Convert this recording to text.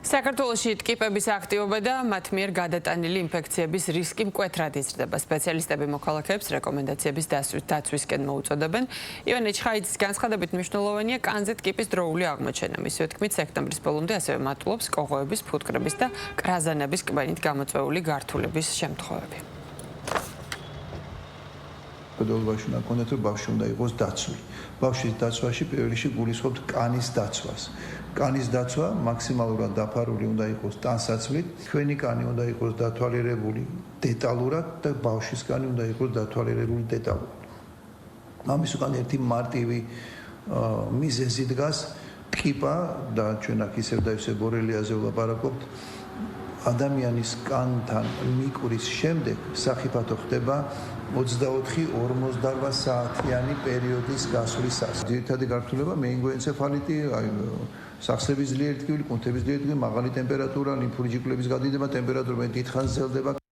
საქართველოში ტკიპების აქტივობა და მათ მიერ გადატანილი ინფექციების რისკი მკვეთრად იზრდება. სპეციალისტები მოქალაქეებს რეკომენდაციების დაცვისკენ მოუწოდებენ. ივანე ჩხაიძის განცხადებით მნიშვნელოვანია კანზე ტკიპის დროული აღმოჩენა. მისივე თქმით, სექტემბრის ბოლომდე ასევე მატულობს კოღოების, ფუტკრების და კრაზანების კბენით გამოწვეული გართულების შემთხვევები. Pedolvași una conector bavși unde ai fost dațui. Bavși dațuași pe râși guliscopt canis dațuas. Canis dațua maximalura daparuli unde ai fost tansațvlit. Kveni cani unde ai fost datoalerebuli detalurat და bavșis cani unde ai fost datoalerebuli detalurat. Amisukan erti martivi mizezi დგას ტკიპა და ჩვენ აქ ისევ და ისევ ბორელიაზე ვლაპარაკობთ. ადამიანის კანთან მიკურის შემდეგ სახიფათო ხდება 24-48 საათიანი პერიოდის გასვლისას. ძირითადი გართულება მეინგოენცეფალიტი, სახსრების ძლიერი ტკივილი, კუნთების ძლიერი ტკივილი, მაღალი ტემპერატურა, ლიმფური ჯირკვლების გადიდება, ტემპერატურა დიდხანს ზელდება.